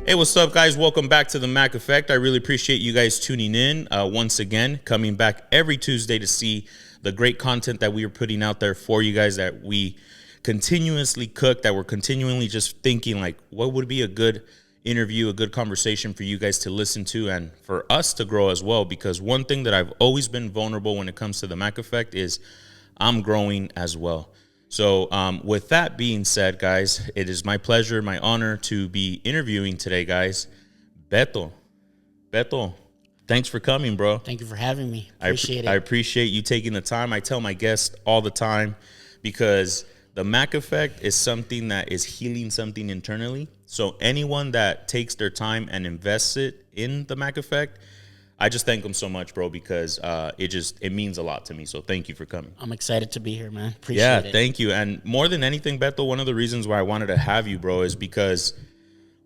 Hey, what's up, guys? Welcome back to the Mac Effect. I really appreciate you guys tuning in once again, coming back every Tuesday to see the great content that we are putting out there for you guys, that we continuously cook, that we're continually just thinking like, what would be a good interview, a good conversation for you guys to listen to and for us to grow as well. Because one thing that I've always been vulnerable when it comes to the Mac Effect is I'm growing as well. So with that being said, guys, it is my pleasure, my honor to be interviewing today, guys. Beto, thanks for coming, bro. Thank you for having me. Appreciate it. I appreciate you taking the time. I tell my guests all the time because the Mac Effect is something that is healing something internally. So anyone that takes their time and invests it in the Mac Effect, I just thank them so much, bro, because it means a lot to me. So thank you for coming. I'm excited to be here, man. Appreciate it. Yeah, thank you. And more than anything, Beto, one of the reasons why I wanted to have you, bro, is because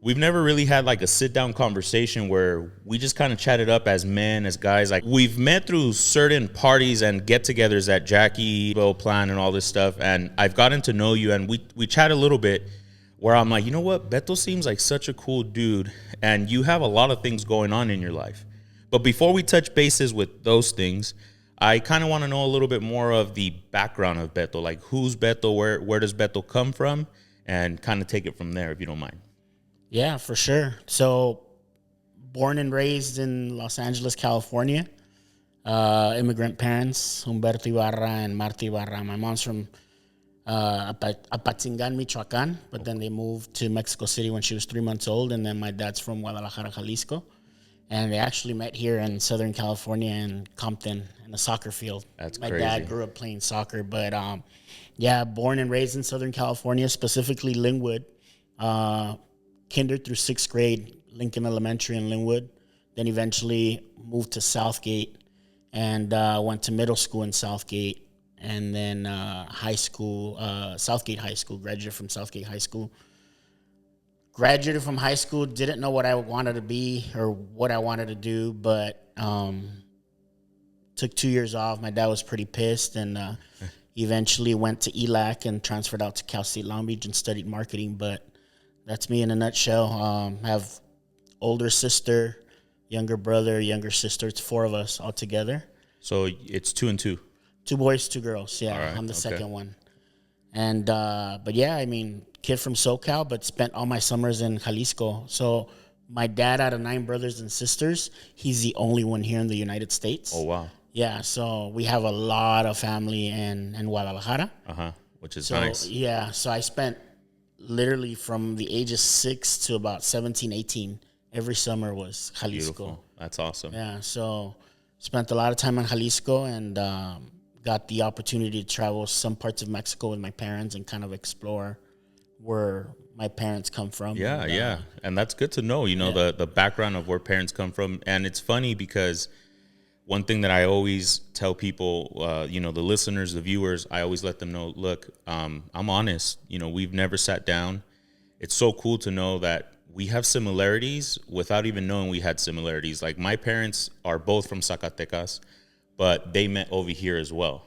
we've never really had like a sit-down conversation where we just kind of chatted up as men, as guys. Like we've met through certain parties and get-togethers at Jackie, Bill Plan, and all this stuff. And I've gotten to know you, and we chat a little bit where I'm like, you know what? Beto seems like such a cool dude, and you have a lot of things going on in your life. But before we touch bases with those things, I kind of want to know a little bit more of the background of Beto. Like, who's Beto? Where does Beto come from? And kind of take it from there, if you don't mind. Yeah, for sure. So, born and raised in Los Angeles, California. Immigrant parents, Humberto Ibarra and Marta Ibarra. My mom's from Apatzingan, Michoacan, but then they moved to Mexico City when she was 3 months old. And then my dad's from Guadalajara, Jalisco. And they actually met here in Southern California in Compton in a soccer field. That's my crazy. My dad grew up playing soccer, but yeah, born and raised in Southern California, specifically Linwood. Kinder through sixth grade, Lincoln Elementary in Linwood. Then eventually moved to Southgate and went to middle school in Southgate. And then high school, Southgate High School, graduated from Southgate High School. Graduated from high school, didn't know what I wanted to be or what I wanted to do, but took 2 years off. My dad was pretty pissed, and eventually went to ELAC and transferred out to Cal State Long Beach and studied marketing. But that's me in a nutshell. Have older sister, younger brother, younger sister. It's four of us all together. So it's 2 and 2. 2 boys, 2 girls. Yeah, right, I'm the okay. second one. And but yeah, I mean, kid from SoCal, but spent all my summers in Jalisco. So my dad, out of 9 brothers and sisters, he's the only one here in the United States. Oh, wow. Yeah, so we have a lot of family in Guadalajara. Which is So nice. yeah, so I spent literally from the age of 6 to about 17, 18, every summer was Jalisco. Beautiful. That's awesome. Yeah, so spent a lot of time in Jalisco and got the opportunity to travel some parts of Mexico with my parents and kind of explore where my parents come from. Yeah. And that's good to know, the background of where parents come from. And it's funny because one thing that I always tell people, the listeners, the viewers, I always let them know, look, I'm honest. We've never sat down. It's so cool to know that we have similarities without even knowing we had similarities. Like my parents are both from Zacatecas, but they met over here as well,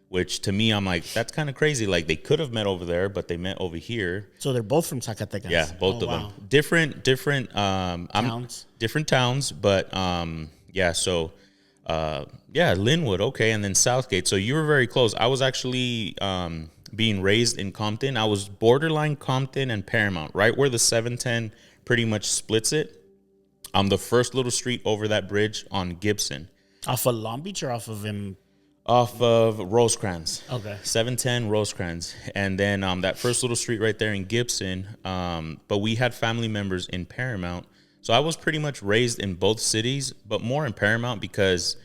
which to me, I'm like, that's kind of crazy. Like they could have met over there, but they met over here. So they're both from Zacatecas? Yeah, both of them. Different towns? Different towns, but so Linwood, okay, and then Southgate. So you were very close. I was actually being raised in Compton. I was borderline Compton and Paramount, right where the 710 pretty much splits it. I'm the first little street over that bridge on Gibson. Off of Long Beach or off of him? Off of Rosecrans. Okay. 710 Rosecrans. And then that first little street right there in Gibson. But we had family members in Paramount. So I was pretty much raised in both cities, but more in Paramount because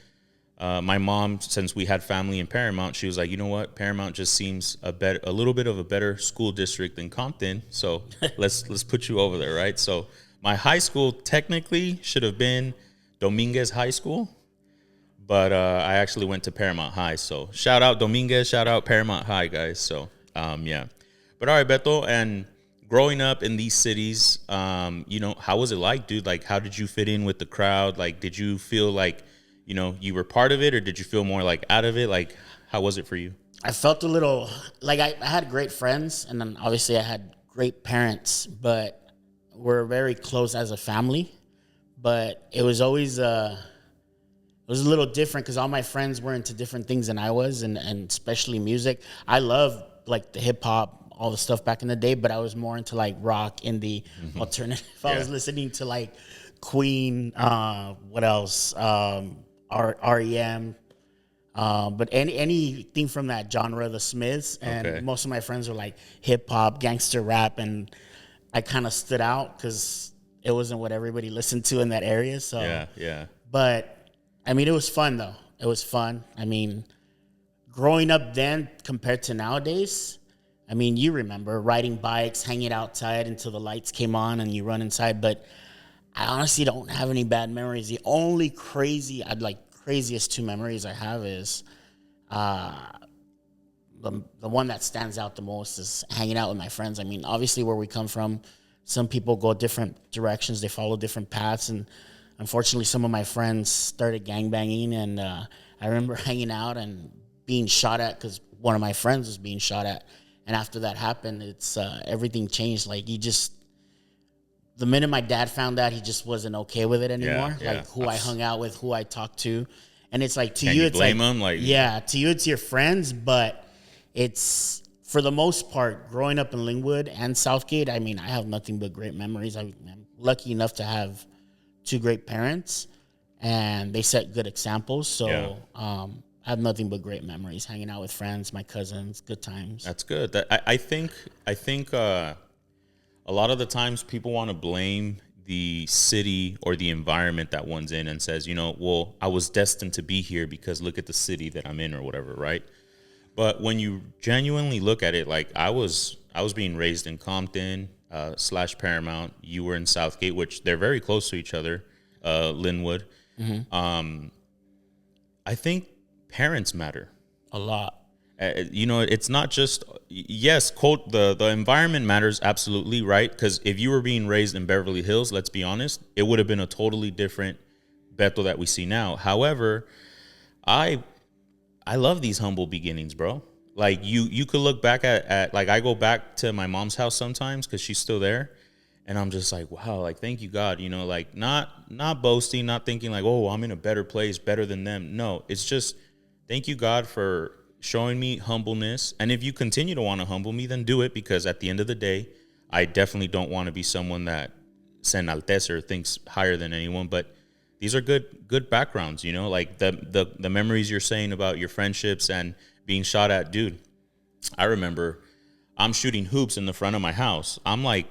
my mom, since we had family in Paramount, she was like, you know what? Paramount just seems a little bit of a better school district than Compton. So let's put you over there, right? So my high school technically should have been Dominguez High School. But I actually went to Paramount High. So shout out Dominguez, shout out Paramount High, guys. So, yeah. But all right, Beto, and growing up in these cities, how was it like, dude? Like, how did you fit in with the crowd? Like, did you feel like, you were part of it, or did you feel more like out of it? Like, how was it for you? I felt a little, like I had great friends, and then obviously I had great parents, but we're very close as a family, but it was always it was a little different because all my friends were into different things than I was, and especially music. I love like the hip hop, all the stuff back in the day, but I was more into like rock, indie, alternative. I was listening to like Queen, what else? REM. But anything from that genre, the Smiths, and most of my friends were like hip hop, gangster rap, and I kind of stood out because it wasn't what everybody listened to in that area. So But I mean, it was fun though. It was fun. I mean, growing up then compared to nowadays, I mean, you remember riding bikes, hanging outside until the lights came on and you run inside. But I honestly don't have any bad memories. The only craziest two memories I have is the one that stands out the most is hanging out with my friends. I mean, obviously where we come from, some people go different directions. They follow different paths. And unfortunately, some of my friends started gangbanging. And I remember hanging out and being shot at because one of my friends was being shot at. And after that happened, it's everything changed. Like the minute my dad found out, he just wasn't okay with it anymore. Like who I hung out with, who I talked to. And it's like, to you, it's blame him? Like, yeah, to you, it's your friends, but it's, for the most part, growing up in Linwood and Southgate, I mean, I have nothing but great memories. I'm lucky enough to have two great parents, and they set good examples. So I have nothing but great memories, hanging out with friends, my cousins, good times. That's good. I think a lot of the times people want to blame the city or the environment that one's in and says, well, I was destined to be here because look at the city that I'm in or whatever, right? But when you genuinely look at it, like I was being raised in Compton / Paramount. You were in Southgate, which they're very close to each other, Linwood. I think parents matter a lot. It's not just, yes, quote, the environment matters, absolutely, right? Because if you were being raised in Beverly Hills, let's be honest, it would have been a totally different Beto that we see now. However, I love these humble beginnings, bro. Like you could look back at like I go back to my mom's house sometimes because she's still there, and I'm just like, wow, like thank you God, like not boasting, not thinking like, oh, I'm in a better place, better than them. No, it's just thank you God for showing me humbleness. And if you continue to want to humble me, then do it, because at the end of the day, I definitely don't want to be someone that se enaltece or thinks higher than anyone. But these are good backgrounds, like the memories you're saying about your friendships and being shot at. Dude, I remember I'm shooting hoops in the front of my house. I'm like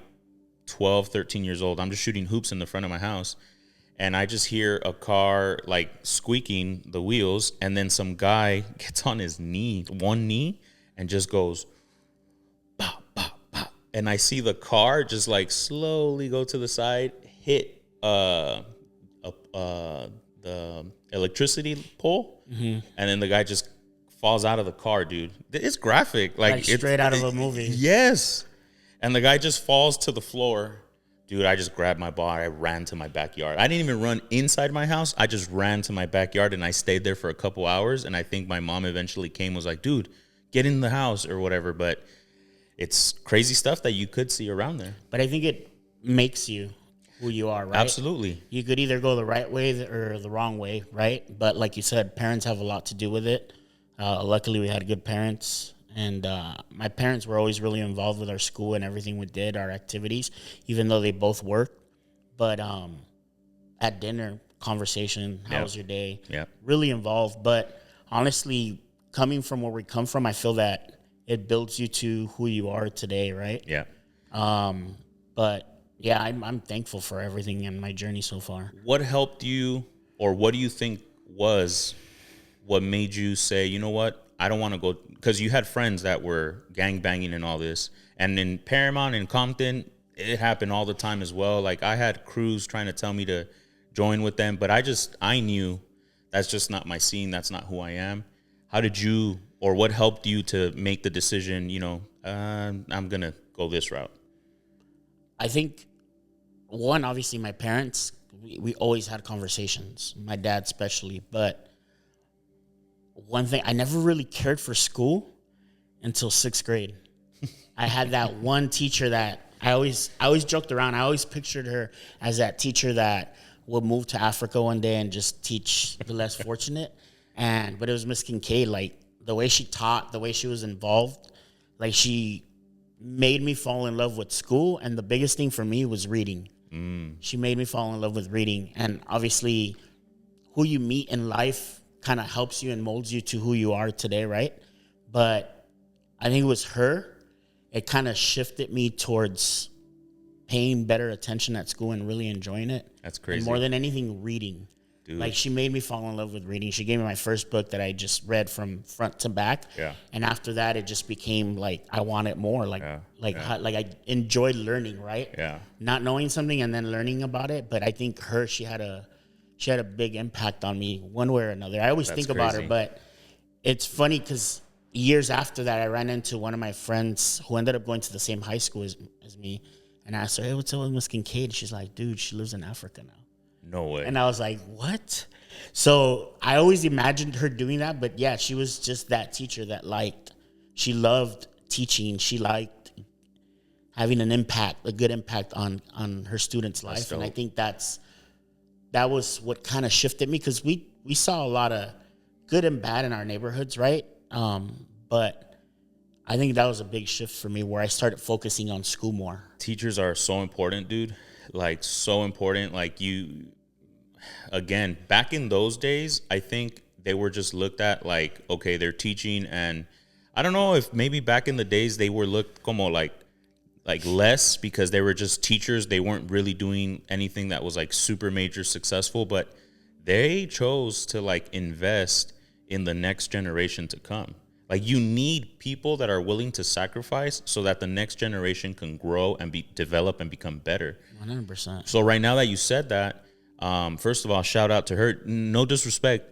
12, 13 years old. I'm just shooting hoops in the front of my house. And I just hear a car like squeaking the wheels, and then some guy gets on his one knee, and just goes, bah, bah, bah. And I see the car just like slowly go to the side, hit the electricity pole, and then the guy just falls out of the car, dude. It's graphic, like it's straight out of a movie. Yes, and the guy just falls to the floor. Dude, I just grabbed my ball. I ran to my backyard. I didn't even run inside my house. I just ran to my backyard, and I stayed there for a couple hours. And I think my mom eventually came, was like, dude, get in the house or whatever. But it's crazy stuff that you could see around there. But I think it makes you who you are, right? Absolutely. You could either go the right way or the wrong way, right? But like you said, parents have a lot to do with it. Luckily, we had good parents. And my parents were always really involved with our school and everything we did, our activities, even though they both worked. But at dinner, conversation, how was your day? Yeah. Really involved. But honestly, coming from where we come from, I feel that it builds you to who you are today, right? Yeah. But yeah, I'm thankful for everything in my journey so far. What helped you, or what do you think was what made you say, you know what? I don't want to go, because you had friends that were gangbanging and all this. And in Paramount and Compton, it happened all the time as well. Like I had crews trying to tell me to join with them, but I knew that's just not my scene. That's not who I am. How did you, or what helped you to make the decision, I'm going to go this route? I think, one, obviously my parents, we always had conversations, my dad especially, but one thing, I never really cared for school until 6th grade. I had that one teacher that I always joked around. I always pictured her as that teacher that would move to Africa one day and just teach the less fortunate. But it was Miss Kincaid. Like the way she taught, the way she was involved, like she made me fall in love with school. And the biggest thing for me was reading. She made me fall in love with reading. And obviously, who you meet in life kind of helps you and molds you to who you are today, right? But I think it was her. It kind of shifted me towards paying better attention at school and really enjoying it. That's crazy. And more than anything, reading. Dude. Like she made me fall in love with reading. She gave me my first book that I just read from front to back. Yeah. And after that, it just became like I wanted more. Like I enjoyed learning, right? Yeah. Not knowing something and then learning about it. But I think she had a big impact on me one way or another. I always think about her, but it's funny because years after that, I ran into one of my friends who ended up going to the same high school as me. And I asked her, hey, what's up with Miss Kincaid? She's like, dude, she lives in Africa now. No way. And I was like, what? So I always imagined her doing that. But yeah, she was just that teacher that she loved teaching. She liked having a good impact on her students' life. And I think that was what kind of shifted me because we saw a lot of good and bad in our neighborhoods, right? But I think that was a big shift for me where I started focusing on school more. Teachers are so important, dude. Like, so important. Like, again, back in those days, I think they were just looked at like, okay, they're teaching. And I don't know if maybe back in the days they were looked como like less because they were just teachers. They weren't really doing anything that was like super major successful, but they chose to like invest in the next generation to come. Like, you need people that are willing to sacrifice so that the next generation can grow and develop and become better. 100%. So right now that you said that, first of all, shout out to her. No disrespect.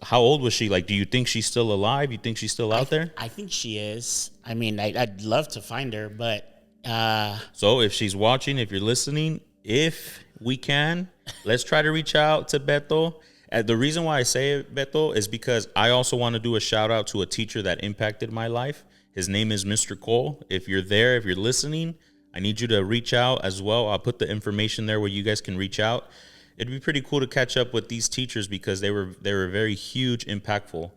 How old was she? Like, do you think she's still alive? You think she's still out there? I think she is. I mean, I'd love to find her, but... So if she's watching, if you're listening, if we can, let's try to reach out to Beto. The reason why I say it, Beto, is because I also want to do a shout out to a teacher that impacted my life. His name is Mr. Cole. If you're there, if you're listening, I need you to reach out as well. I'll put the information there where you guys can reach out. It'd be pretty cool to catch up with these teachers because they were very huge, impactful.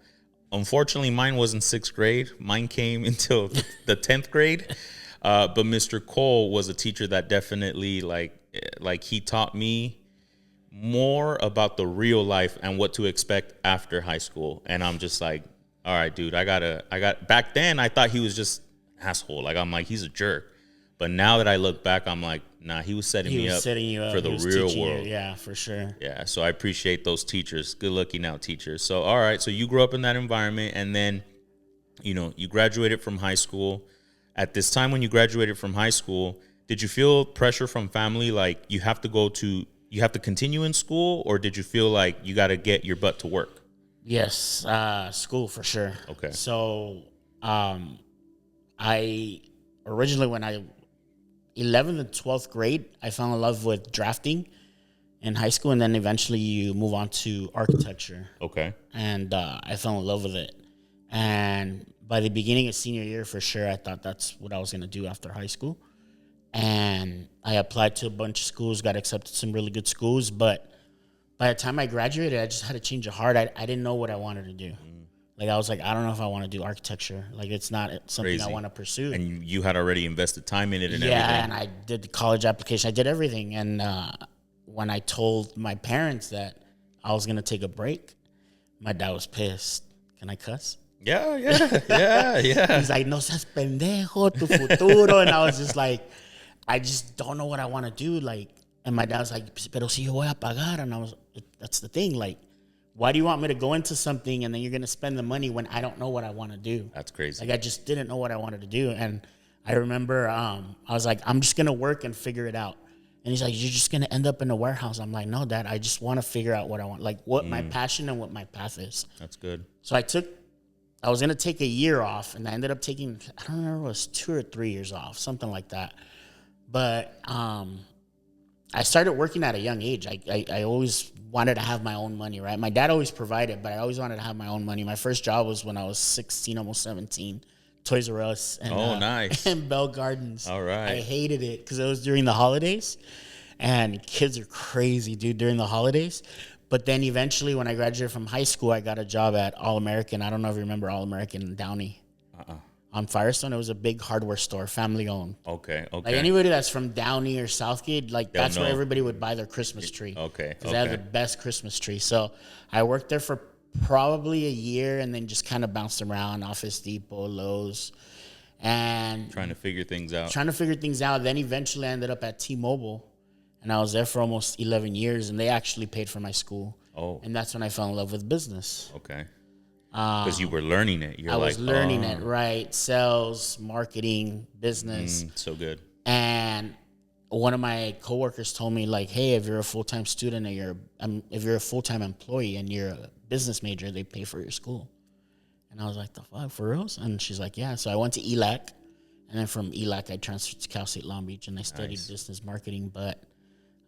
Unfortunately, mine was in 6th grade. Mine came until the 10th grade. But Mr. Cole was a teacher that definitely like he taught me more about the real life and what to expect after high school. And I'm just like, all right, dude, back then I thought he was just an asshole. Like, I'm like, he's a jerk. But now that I look back, I'm like, nah, he was setting me up for the real world. Yeah, for sure. Yeah, so I appreciate those teachers. Good looking out teachers. So, all right, so you grew up in that environment, and then, you graduated from high school. At this time when you graduated from high school, did you feel pressure from family, like you have to continue in school, or did you feel like you got to get your butt to work? Yes, school for sure. Okay. So, I originally, when 11th and 12th grade, I fell in love with drafting in high school, and then eventually you move on to architecture. Okay. And I fell in love with it. And by the beginning of senior year, for sure, I thought that's what I was going to do after high school. And I applied to a bunch of schools, got accepted to some really good schools. But by the time I graduated, I just had a change of heart. I didn't know what I wanted to do. Like, I was like, I don't know if I want to do architecture. Like, it's not something I want to pursue. And you had already invested time in it and everything. Yeah, and I did the college application. I did everything. And when I told my parents that I was going to take a break, my dad was pissed. Can I cuss? Yeah. He's like, no seas pendejo, tu futuro. And I was just like, I just don't know what I want to do. Like, and my dad was like, pero si yo voy a pagar. And I was, that's the thing. Like, why do you want me to go into something and then you're going to spend the money when I don't know what I want to do? That's crazy. Like, I just didn't know what I wanted to do. And I remember I was like, I'm just going to work and figure it out. And he's like, you're just going to end up in a warehouse. I'm like, no, Dad, I just want to figure out what I want, like what my passion and what my path is. That's good. So I was going to take a year off, and I ended up taking, I don't remember, it was 2 or 3 years off, something like that. But I started working at a young age. I always wanted to have my own money, right? My dad always provided, but I always wanted to have my own money. My first job was when I was 16, almost 17, Toys R Us and nice. and Bell Gardens. All right. I hated it because it was during the holidays, and kids are crazy, dude, during the holidays. But then eventually, when I graduated from high school, I got a job at All American. I don't know if you remember All American in Downey. On Firestone, it was a big hardware store, family owned. Okay. Like anybody that's from Downey or Southgate, like They'll that's where know. everybody would buy their Christmas tree. Okay. Because they had the best Christmas tree. So I worked there for probably a year and then just kind of bounced around Office Depot, Lowe's, and Trying to figure things out. Then eventually I ended up at T-Mobile, and I was there for almost 11 years, and they actually paid for my school. Oh. And that's when I fell in love with business. Okay. Because you were learning it. I was learning it, right? Sales, marketing, business. So good. And one of my coworkers told me, like, hey, if you're a full-time student and if you're a full-time employee and you're a business major, they pay for your school. And I was like, the fuck, for reals? And she's like, yeah. So I went to ELAC, and then from ELAC, I transferred to Cal State Long Beach, and I studied business marketing. But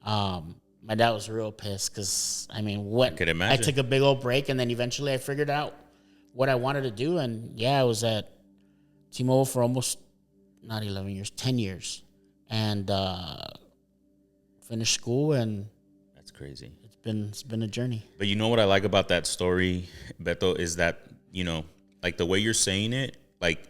my dad was real pissed because, I mean, I took a big old break, and then eventually I figured out what I wanted to do. And, yeah, I was at T-Mobile for almost, not 11 years, 10 years. And finished school, and that's crazy. It's been a journey. But you know what I like about that story, Beto, is that, you know, like the way you're saying it, like,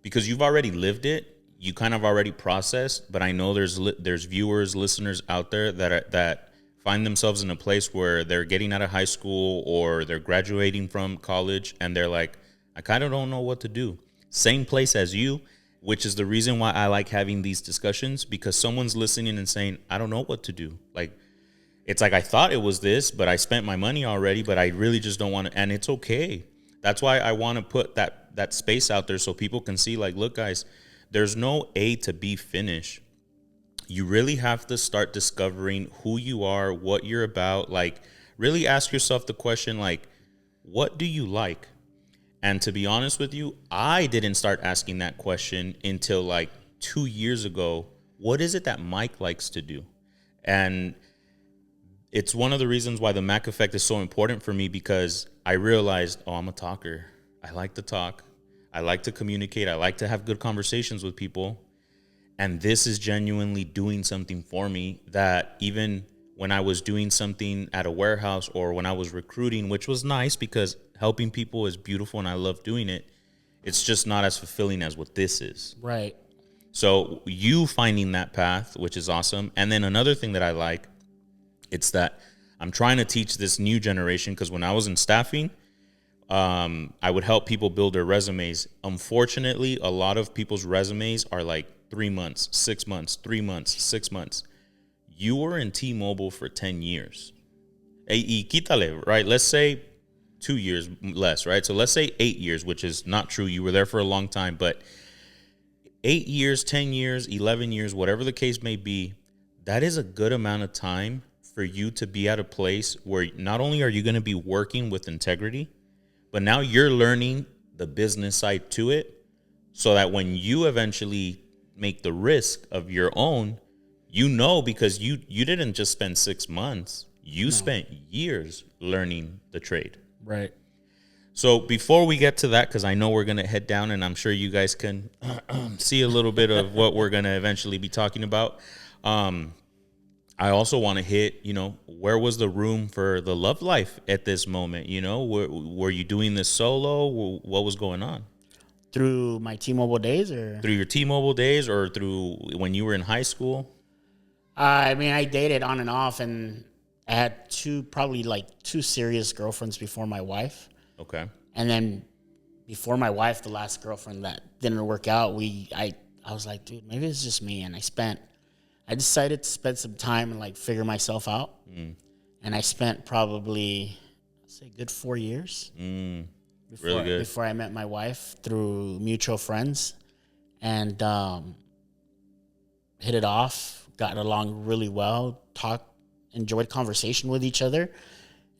because you've already lived it, you kind of already processed. But I know there's viewers, listeners out there that find themselves in a place where they're getting out of high school or they're graduating from college, and they're like, I kind of don't know what to do. Same place as you, which is the reason why I like having these discussions, because someone's listening and saying, I don't know what to do. Like, it's like, I thought it was this, but I spent my money already, but I really just don't want to. And it's okay. That's why I want to put that space out there so people can see, like, look, guys, there's no A to B finish. You really have to start discovering who you are, what you're about. Like, really ask yourself the question, like, what do you like? And to be honest with you, I didn't start asking that question until like 2 years ago. What is it that Mike likes to do? And it's one of the reasons why the Mac effect is so important for me, because I realized, I'm a talker. I like to talk. I like to communicate. I like to have good conversations with people. And this is genuinely doing something for me, that even when I was doing something at a warehouse or when I was recruiting, which was nice because helping people is beautiful and I love doing it, it's just not as fulfilling as what this is. Right. So you finding that path, which is awesome. And then another thing that I like, it's that I'm trying to teach this new generation, because when I was in staffing, I would help people build their resumes. Unfortunately, a lot of people's resumes are like 3 months, 6 months, 3 months, 6 months. You were in T-Mobile for 10 years. Y quítale, right? Let's say 2 years less, right? So let's say 8 years, which is not true. You were there for a long time, but 8 years, 10 years, 11 years, whatever the case may be, that is a good amount of time for you to be at a place where not only are you going to be working with integrity, but now you're learning the business side to it, so that when you eventually make the risk of your own, you know, because you didn't just spend 6 months, you spent years learning the trade. Right. So before we get to that, because I know we're going to head down and I'm sure you guys can see a little bit of what we're going to eventually be talking about. I also want to hit, where was the room for the love life at this moment? Were you doing this solo? What was going on? Through my T-Mobile days, or through your T-Mobile days, or through when you were in high school? I mean, I dated on and off, and I had two serious girlfriends before my wife. Okay. And then before my wife, the last girlfriend that didn't work out, I was like, dude, maybe it's just me. And I decided to spend some time and figure myself out. And I spent probably, I'd say, a good 4 years. Really good. Before I met my wife through mutual friends, and hit it off, got along really well, enjoyed conversation with each other,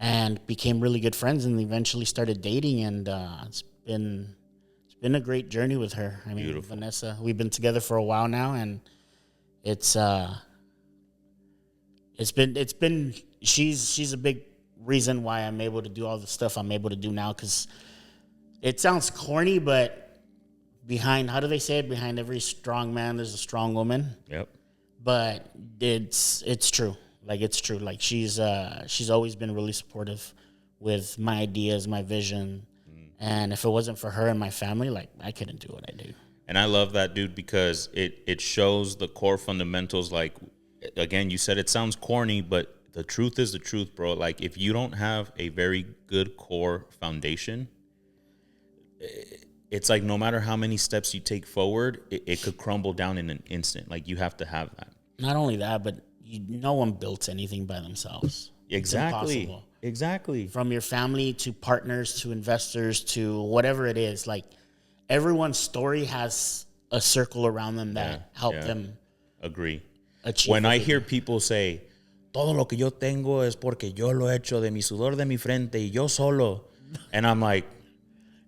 and became really good friends, and eventually started dating. And it's been a great journey with her. I mean, beautiful. Vanessa, we've been together for a while now, and it's been she's a big reason why I'm able to do all the stuff I'm able to do now, because it sounds corny, but behind, how do they say it? Behind every strong man, there's a strong woman. Yep. But it's true. Like, it's true. Like, she's always been really supportive with my ideas, my vision. And if it wasn't for her and my family, like, I couldn't do what I do. And I love that, dude, because it shows the core fundamentals. Like, again, you said it sounds corny, but the truth is the truth, bro. Like, if you don't have a very good core foundation, it's like no matter how many steps you take forward, it could crumble down in an instant. Like, you have to have that. Not only that, but no one built anything by themselves. Exactly. It's impossible. Exactly. From your family to partners to investors to whatever it is, like, everyone's story has a circle around them that helped them. Agree. Achieve when I hear people say, todo lo que yo tengo es porque yo lo he hecho de mi sudor de mi frente y yo solo. And I'm like,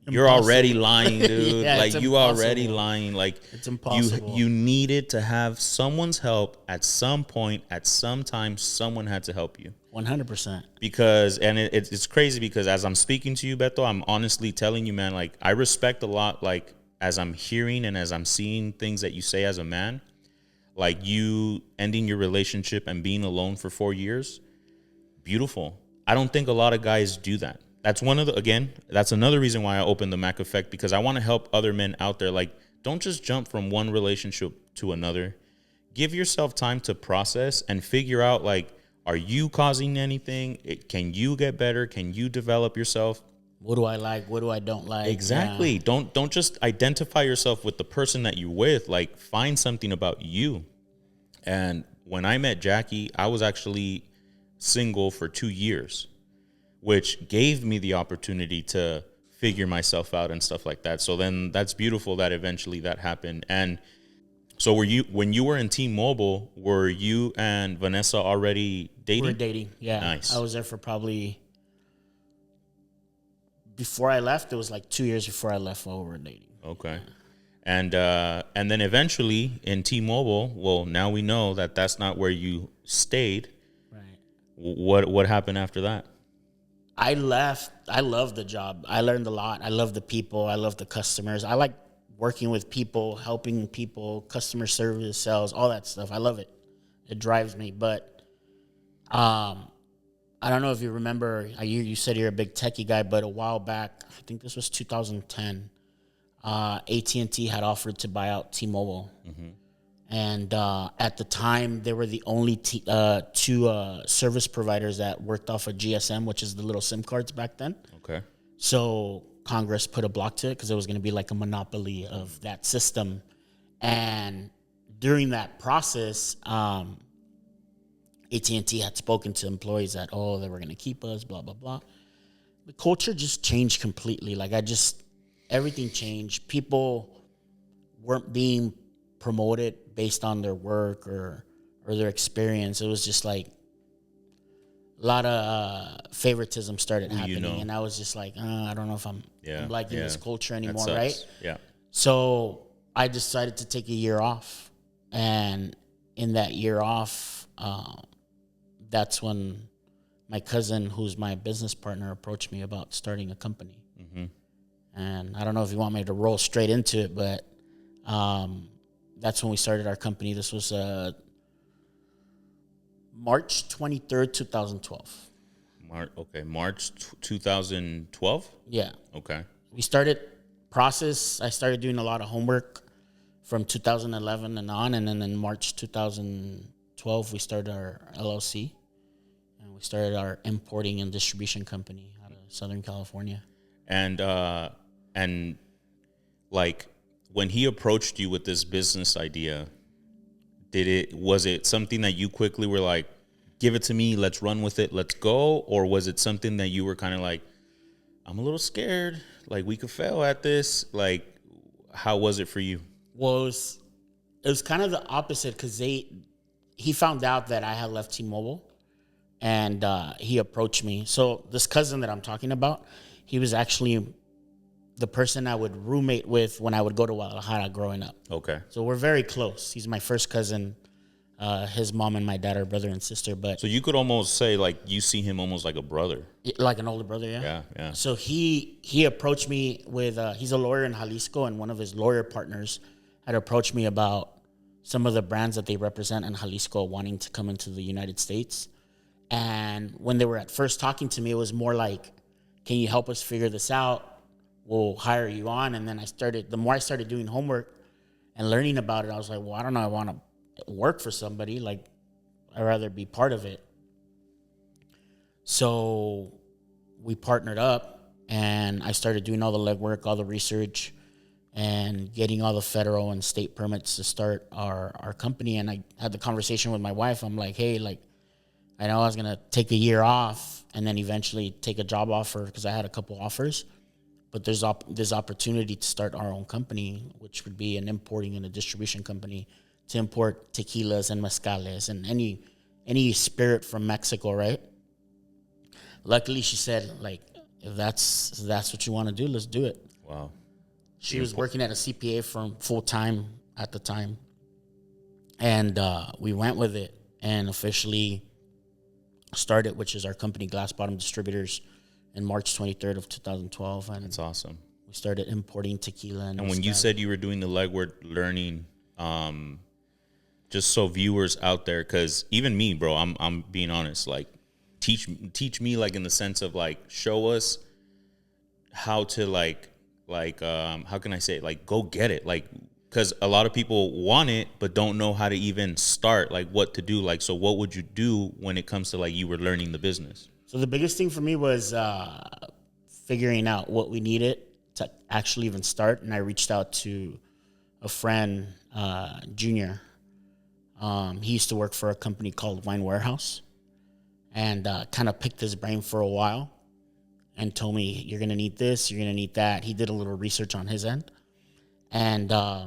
you're already lying, dude. Yeah, like, you already lying. Like, it's impossible. You needed to have someone's help at some point, at some time. Someone had to help you. 100%. Because, and it's crazy because as I'm speaking to you, Beto, I'm honestly telling you, man, like, I respect a lot, like, as I'm hearing and as I'm seeing things that you say as a man, like you ending your relationship and being alone for 4 years, beautiful. I don't think a lot of guys do that. That's that's another reason why I opened the Mac Effect, because I want to help other men out there. Like, don't just jump from one relationship to another. Give yourself time to process and figure out, like, are you causing anything? Can you get better? Can you develop yourself? What do I like? What do I don't like? Exactly. Yeah. Don't just identify yourself with the person that you're with. Like, find something about you. And when I met Jackie, I was actually single for 2 years, which gave me the opportunity to figure myself out and stuff like that. So then that's beautiful that eventually that happened. And so when you were in T-Mobile, were you and Vanessa already dating? We were dating, yeah. Nice. I was there for probably, before I left, it was like 2 years before I left while we were dating. Okay. Yeah. And then eventually in T-Mobile, well, now we know that that's not where you stayed. Right. What happened after that? I left. I loved the job. I learned a lot. I love the people. I love the customers. I like working with people, helping people, customer service, sales, all that stuff. I love it. It drives me. But I don't know if you remember, you said you're a big techie guy, but a while back, I think this was 2010, AT&T had offered to buy out T-Mobile. Mm-hmm. And at the time, they were the only two service providers that worked off of GSM, which is the little SIM cards back then. Okay. So Congress put a block to it because it was going to be like a monopoly of that system. And during that process, AT&T had spoken to employees that, they were going to keep us, blah, blah, blah. The culture just changed completely. Like, everything changed. People weren't being promoted based on their work or their experience. It was just like a lot of favoritism started happening. And I was just like, I don't know if I'm liking this culture anymore, right? Yeah. So I decided to take a year off. And in that year off, that's when my cousin, who's my business partner, approached me about starting a company. Mm-hmm. And I don't know if you want me to roll straight into it, but that's when we started our company. This was March 23rd, 2012. March 2012? Yeah. Okay. We started I started doing a lot of homework from 2011 and on, and then in March 2012, we started our LLC, and we started our importing and distribution company out of Southern California. And like, when he approached you with this business idea, was it something that you quickly were like, give it to me, let's run with it, let's go? Or was it something that you were kind of like, I'm a little scared, like, we could fail at this? Like, how was it for you? Well, it was kind of the opposite, because he found out that I had left T-Mobile, and he approached me. So this cousin that I'm talking about, he was actually the person I would roommate with when I would go to Guadalajara growing up. Okay. So we're very close. He's my first cousin. His mom and my dad are brother and sister, but So you could almost say like you see him almost like a brother. like an older brother, yeah. Yeah, yeah. So he approached me with he's a lawyer in Jalisco, and one of his lawyer partners had approached me about some of the brands that they represent in Jalisco wanting to come into the United States. And when they were at first talking to me, it was more like, can you help us figure this out? We'll hire you on. And then the more I started doing homework and learning about it, I was like, well, I don't know, I want to work for somebody. Like, I'd rather be part of it. So we partnered up, and I started doing all the legwork, all the research, and getting all the federal and state permits to start our company. And I had the conversation with my wife. I'm like, hey, like, I know I was going to take a year off and then eventually take a job offer because I had a couple offers. But there's opportunity to start our own company, which would be an importing and a distribution company to import tequilas and mezcales and any spirit from Mexico, right? Luckily, she said, like, if that's what you want to do, let's do it. Wow. She was working at a CPA firm full-time at the time. And we went with it and officially started, which is our company, Glass Bottom Distributors, in March 23rd of 2012. And that's awesome. We started importing tequila. And when you said you were doing the legwork learning, just so viewers out there, because even me, bro, I'm being honest, like, teach me, like, in the sense of, like, show us how to, like how can I say it? Like, go get it. Like, because a lot of people want it, but don't know how to even start, like, what to do. Like, so what would you do when it comes to, like, you were learning the business? So the biggest thing for me was figuring out what we needed to actually even start. And I reached out to a friend, Junior. He used to work for a company called Wine Warehouse, and kind of picked his brain for a while and told me, you're going to need this, you're going to need that. He did a little research on his end. And I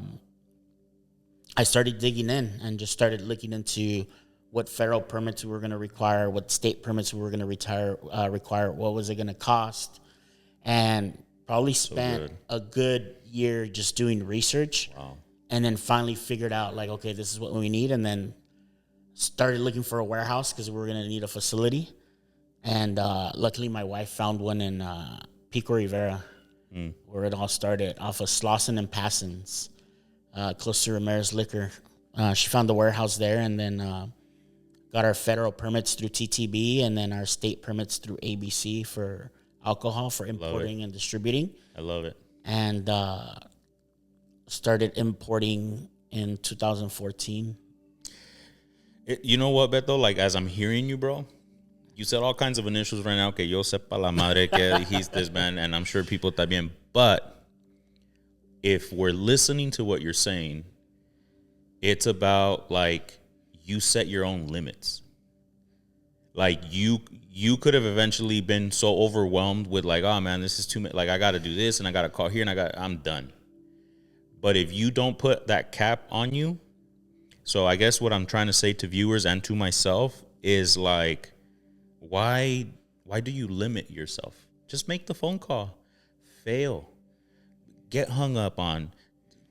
started digging in and just started looking into what federal permits we were going to require, what state permits we were going to require, what was it going to cost, and probably spent a good year just doing research. Wow. And then finally figured out, like, okay, this is what we need, and then started looking for a warehouse because we were going to need a facility. And luckily my wife found one in Pico Rivera, where it all started, off of Slauson and Passons, close to Ramirez Liquor. She found the warehouse there, and then got our federal permits through TTB, and then our state permits through ABC for alcohol for importing and distributing. I love it. And started importing in 2014. You know what, Beto? Like, as I'm hearing you, bro, you said all kinds of initials right now. Que yo sepa la madre que he's this man, and I'm sure people también. But if we're listening to what you're saying, it's about, like, you set your own limits. Like, you could have eventually been so overwhelmed with, like, oh man, this is too much. Like, I got to do this and I got to call here and I'm done. But if you don't put that cap on you, so I guess what I'm trying to say to viewers and to myself is, like, why do you limit yourself? Just make the phone call. Fail. Get hung up on.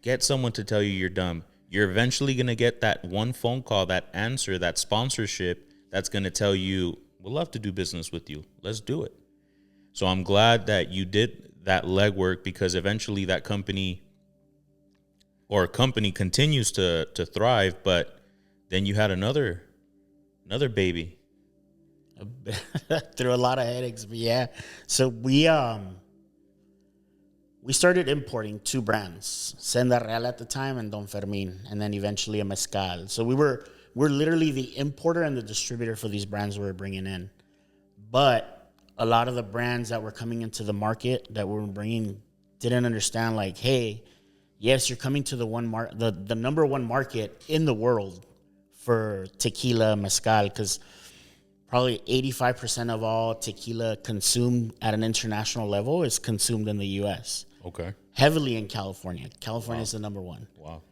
Get someone to tell you you're dumb. You're eventually going to get that one phone call, that answer, that sponsorship that's going to tell you, we'd love to do business with you. Let's do it. So I'm glad that you did that legwork, because eventually that company continues to thrive, but then you had another baby. Through a lot of headaches, but yeah. So we started importing two brands, Senda Real at the time and Don Fermin, and then eventually a mezcal. So we're literally the importer and the distributor for these brands we were bringing in. But a lot of the brands that were coming into the market that we were bringing didn't understand, like, hey, yes, you're coming to the number one market in the world for tequila, mezcal, because probably 85% of all tequila consumed at an international level is consumed in the U.S. Okay. Heavily in California. California is the number one. Wow.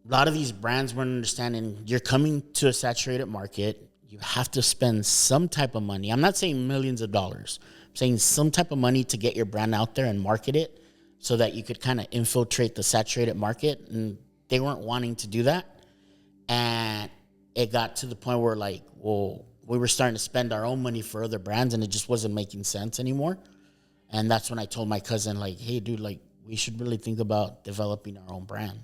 A lot of these brands weren't understanding, you're coming to a saturated market. You have to spend some type of money. I'm not saying millions of dollars. I'm saying some type of money to get your brand out there and market it so that you could kind of infiltrate the saturated market. And they weren't wanting to do that. And it got to the point where like, well, we were starting to spend our own money for other brands and it just wasn't making sense anymore. And that's when I told my cousin, like, hey, dude, like, we should really think about developing our own brand.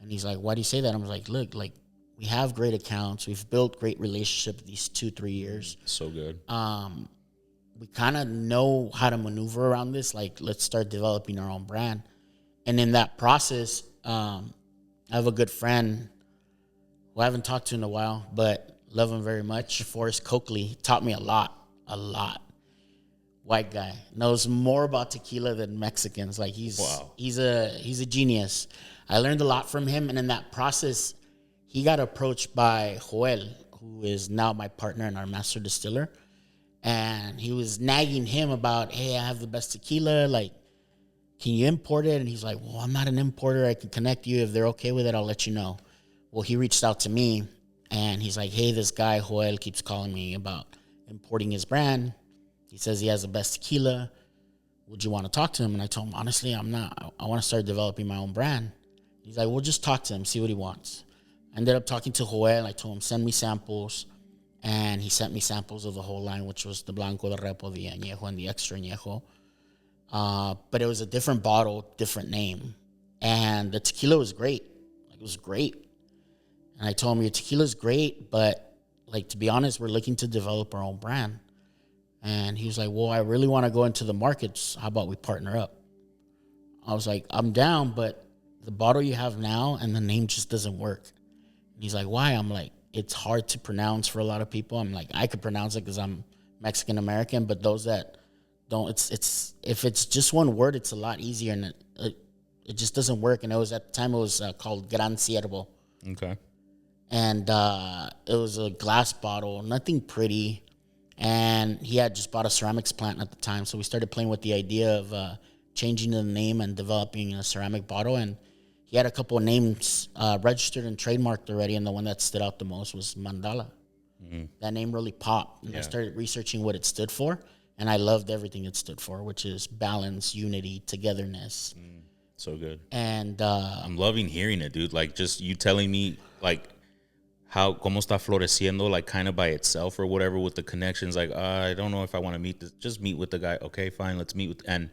And he's like, why do you say that? I was like, look, like, we have great accounts. We've built great relationships these 2-3 years. So good. We kind of know how to maneuver around this. Like, let's start developing our own brand. And in that process, I have a good friend who I haven't talked to in a while, but love him very much. Forrest Coakley taught me a lot. White guy, knows more about tequila than Mexicans. Like he's a genius. I learned a lot from him, and in that process, he got approached by Joel, who is now my partner and our master distiller, and he was nagging him about, hey, I have the best tequila, like, can you import it? And he's like, well, I'm not an importer. I can connect you. If they're okay with it, I'll let you know. Well, he reached out to me, and he's like, hey, this guy Joel keeps calling me about importing his brand. He says he has the best tequila. Would you want to talk to him? And I told him, honestly, I'm not. I want to start developing my own brand. He's like, well, just talk to him, see what he wants. I ended up talking to Joel. I told him, send me samples. And he sent me samples of the whole line, which was the Blanco, the Repo, the Añejo, and the Extra Añejo. But it was a different bottle, different name. And the tequila was great. Like, it was great. And I told him, your tequila's great, but, like, to be honest, we're looking to develop our own brand. And he was like, well, I really want to go into the markets. How about we partner up? I was like, I'm down, but the bottle you have now and the name just doesn't work. And he's like, why? I'm like, it's hard to pronounce for a lot of people. I'm like, I could pronounce it because I'm Mexican-American, but those that don't, it's if it's just one word, it's a lot easier, and it just doesn't work. And it was, at the time, it was called Gran Ciervo. Okay. And it was a glass bottle, nothing pretty. And he had just bought a ceramics plant at the time. So we started playing with the idea of changing the name and developing a ceramic bottle. And he had a couple of names registered and trademarked already. And the one that stood out the most was Mandala. Mm-hmm. That name really popped. And I started researching what it stood for. And I loved everything it stood for, which is balance, unity, togetherness. So good. And I'm loving hearing it, dude. Like, just you telling me, like, how como está floreciendo, like, kind of by itself or whatever, with the connections. Like, I don't know if I want to meet this. Just meet with the guy. Okay, fine, let's meet with. And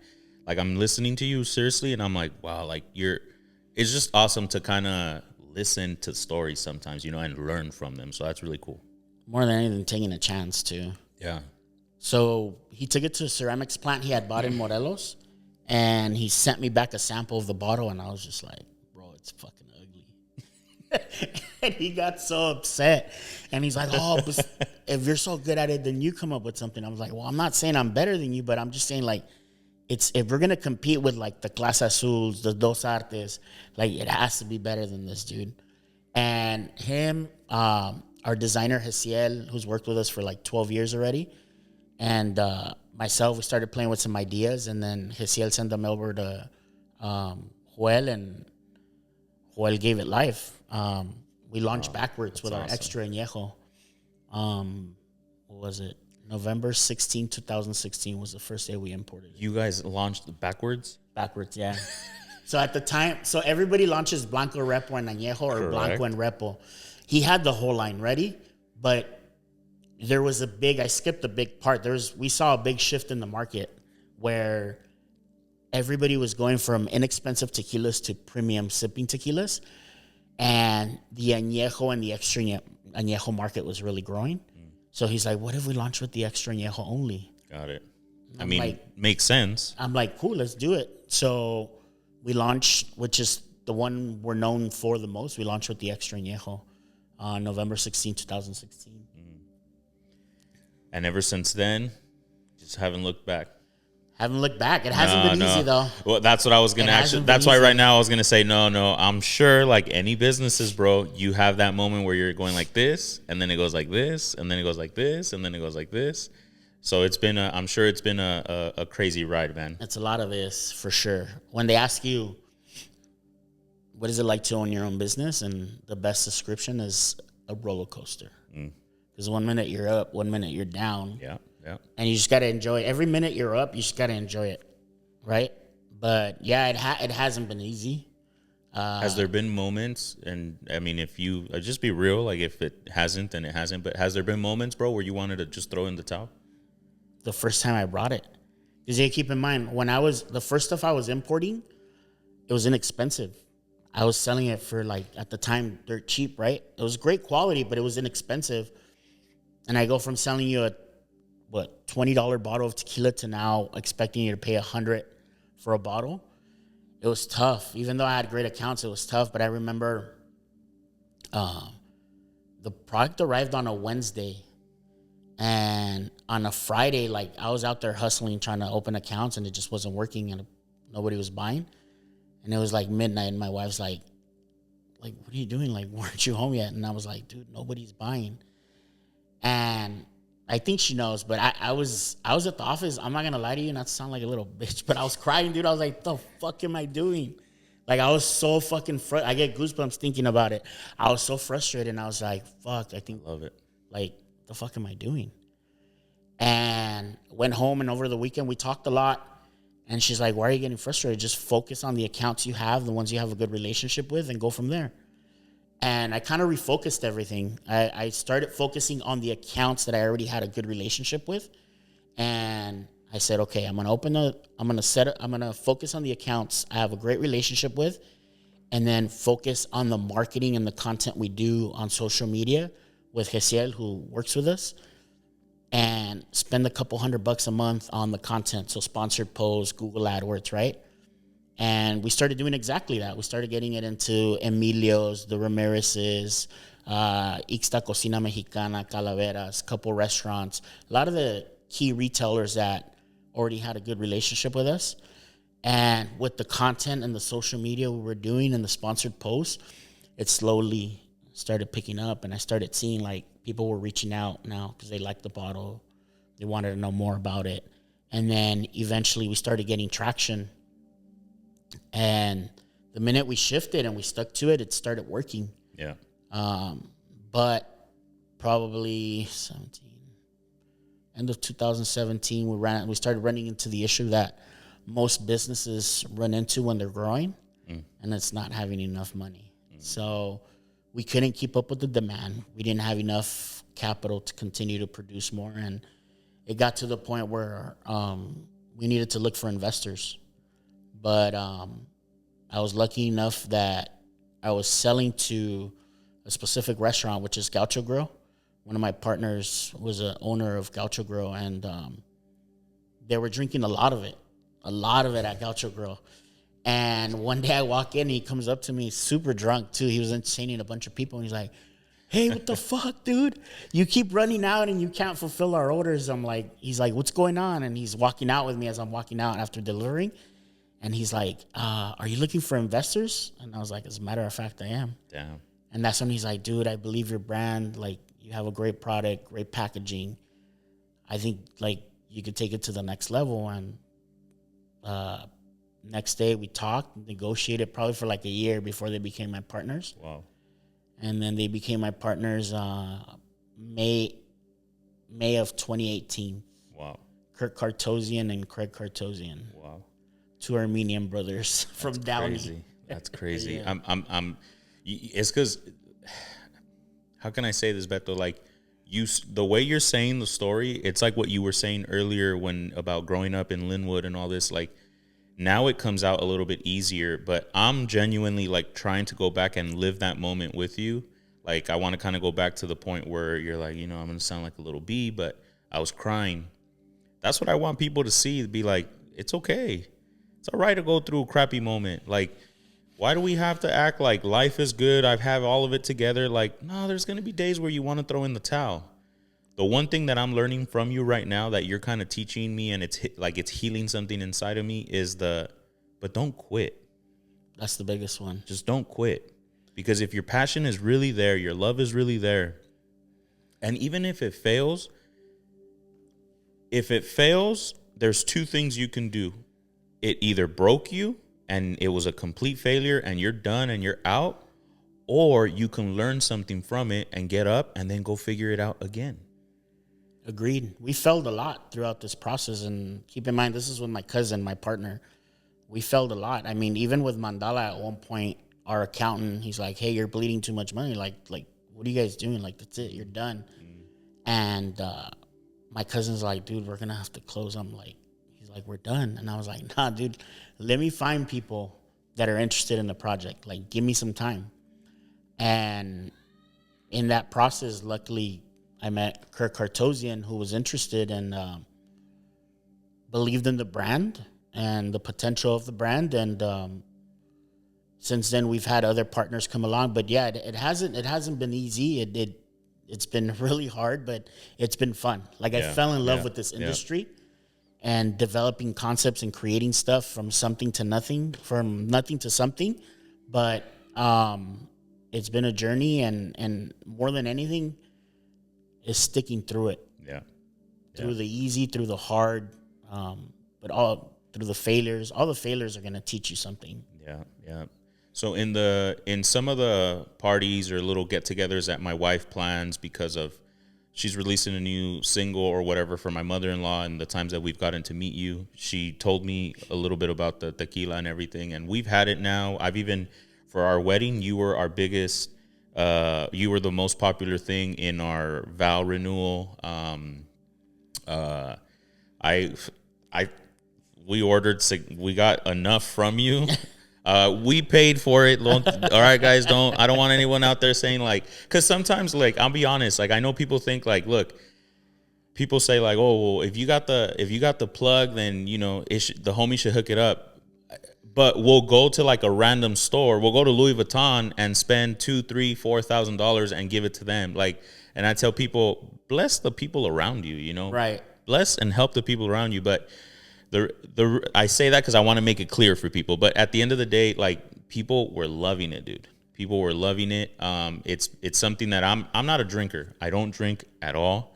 like, I'm listening to you seriously, and I'm like, wow, like, it's just awesome to kind of listen to stories sometimes, and learn from them. So that's really cool. More than anything, taking a chance too. Yeah. So he took it to a ceramics plant he had bought in Morelos, and he sent me back a sample of the bottle, and I was just like, bro, it's fucking ugly. And he got so upset, and he's like, oh, but if you're so good at it, then you come up with something. I was like, well, I'm not saying I'm better than you, but I'm just saying, like, if we're going to compete with, like, the Clase Azuls, the Dos Artes, like, it has to be better than this, dude. And him, our designer, Hesiel, who's worked with us for, like, 12 years already, and myself, we started playing with some ideas, and then Hesiel sent them over to Joel, and Joel gave it life. We launched backwards with our Extra Añejo. What was it? November 16, 2016 was the first day we imported it. You guys launched backwards? Backwards, yeah. So at the time, so everybody launches Blanco, Repo, and Añejo, or Blanco and Repo. He had the whole line ready, but there was I skipped a big part. We saw a big shift in the market where everybody was going from inexpensive tequilas to premium sipping tequilas. And the Añejo and the Extra Añejo market was really growing. So he's like, what if we launch with the Extra Añejo only? Got it. I mean, like, makes sense. I'm like, cool, let's do it. So we launched, which is the one we're known for the most. We launched with the Extra Añejo on November 16, 2016. And ever since then, just haven't looked back. Haven't looked back. It hasn't been easy, though. Well, that's what I was going to actually. That's why right now I was going to say, no. I'm sure, like any businesses, bro, you have that moment where you're going like this, and then it goes like this, and then it goes like this, and then it goes like this. So I'm sure it's been a crazy ride, man. It's a lot of this, for sure. When they ask you, what is it like to own your own business? And the best description is a roller coaster. Because 1 minute you're up, 1 minute you're down. Yeah. And you just got to enjoy every minute you're up. You just got to enjoy it, right? But yeah, it hasn't been easy. Has there been moments, and I mean, if you just be real, like if it hasn't, then it hasn't. But has there been moments, bro, where you wanted to just throw in the towel? The first time I brought it. Because you keep in mind, when the first stuff I was importing, it was inexpensive. I was selling it for like, at the time, dirt cheap, right? It was great quality, but it was inexpensive. And I go from selling you a, $20 bottle of tequila to now expecting you to pay $100 for a bottle. It was tough. Even though I had great accounts, it was tough. But I remember the product arrived on a Wednesday. And on a Friday, like, I was out there hustling, trying to open accounts, and it just wasn't working, and nobody was buying. And it was like midnight, and my wife's like, what are you doing? Like, weren't you home yet? And I was like, dude, nobody's buying. And I think she knows, but I was at the office. I'm not gonna lie to you, not to sound like a little bitch, but I was crying, dude. I was like, the fuck am I doing? Like, I was so fucking I get goosebumps thinking about it. I was so frustrated, and I was like, fuck, I think, love it. Like, the fuck am I doing? And went home, and over the weekend we talked a lot. And she's like, why are you getting frustrated? Just focus on the accounts you have, the ones you have a good relationship with, and go from there. And I kind of refocused everything. I started focusing on the accounts that I already had a good relationship with. And I said, okay, I'm gonna focus on the accounts I have a great relationship with, and then focus on the marketing and the content we do on social media with Gesiel, who works with us, and spend a couple $100 a month on the content. So sponsored posts, Google AdWords, right? And we started doing exactly that. We started getting it into Emilio's, the Ramirez's, Ixta Cocina Mexicana, Calaveras, couple restaurants, a lot of the key retailers that already had a good relationship with us. And with the content and the social media we were doing and the sponsored posts, it slowly started picking up. And I started seeing, like, people were reaching out now because they liked the bottle. They wanted to know more about it. And then eventually we started getting traction. And the minute we shifted and we stuck to it, it started working. Yeah. But probably end of 2017, we started running into the issue that most businesses run into when they're growing, and it's not having enough money. So we couldn't keep up with the demand. We didn't have enough capital to continue to produce more. And it got to the point where we needed to look for investors. But I was lucky enough that I was selling to a specific restaurant, which is Gaucho Grill. One of my partners was an owner of Gaucho Grill, and they were drinking a lot of it at Gaucho Grill. And one day I walk in, and he comes up to me super drunk, too. He was entertaining a bunch of people, and he's like, hey, what the fuck, dude? You keep running out, and you can't fulfill our orders. He's like, what's going on? And he's walking out with me as I'm walking out after delivering. And he's like, are you looking for investors? And I was like, as a matter of fact, I am. Damn. And that's when he's like, dude, I believe your brand. Like, you have a great product, great packaging. I think, like, you could take it to the next level. And next day we talked, negotiated probably for like a year before they became my partners. Wow. And then they became my partners May of 2018. Wow. Kirk Kartosian and Craig Kartosian. Wow. Two Armenian brothers from Downey. Crazy. That's crazy. Yeah. It's because, how can I say this, Beto? Like, the way you're saying the story, it's like what you were saying earlier about growing up in Linwood and all this. Like, now it comes out a little bit easier, but I'm genuinely, like, trying to go back and live that moment with you. Like, I want to kind of go back to the point where you're like, I'm going to sound like a little bee, but I was crying. That's what I want people to see, to be like, it's okay. It's all right to go through a crappy moment. Like, why do we have to act like life is good? I have all of it together. Like, no, there's going to be days where you want to throw in the towel. The one thing that I'm learning from you right now that you're kind of teaching me, and it's healing something inside of me, is but don't quit. That's the biggest one. Just don't quit. Because if your passion is really there, your love is really there, and even if it fails, there's two things you can do. It either broke you and it was a complete failure and you're done and you're out, or you can learn something from it and get up and then go figure it out again. Agreed. We failed a lot throughout this process, and keep in mind, this is with my cousin, my partner. We failed a lot. I mean, even with Mandala at one point, our accountant, he's like, hey, you're bleeding too much money. Like, what are you guys doing? Like, that's it. You're done. And my cousin's like, dude, we're going to have to close. I'm like, he's like, we're done. And I was like, nah, dude, let me find people that are interested in the project. Like, give me some time. And in that process, luckily, I met Kirk Cartosian, who was interested and believed in the brand and the potential of the brand. And since then, we've had other partners come along. But yeah, it hasn't been easy. It's been really hard, but it's been fun. Like, I fell in love with this industry and developing concepts and creating stuff from something to nothing, from nothing to something. But it's been a journey, and more than anything is sticking through it. Through the easy, through the hard, but all through the failures. All the failures are going to teach you something. So in some of the parties or little get-togethers that my wife plans, because of she's releasing a new single or whatever for my mother-in-law, and the times that we've gotten to meet you, she told me a little bit about the tequila and everything, and we've had it now. I've even, for our wedding, you were our biggest, you were the most popular thing in our vow renewal. We got enough from you. We paid for it. All right, guys, I don't want anyone out there saying, like, because sometimes, like, I'll be honest, like, I know people think, like, look, people say, like, oh, well, if you got the plug, then, you know, the homie should hook it up. But we'll go to, like, a random store. We'll go to Louis Vuitton and spend $2,000, $3,000, $4,000 and give it to them. Like, and I tell people, bless the people around you, you know? Right. Bless and help the people around you. But I say that because I want to make it clear for people. But at the end of the day, like, people were loving it, dude. People were loving it. It's something that I'm not a drinker. I don't drink at all.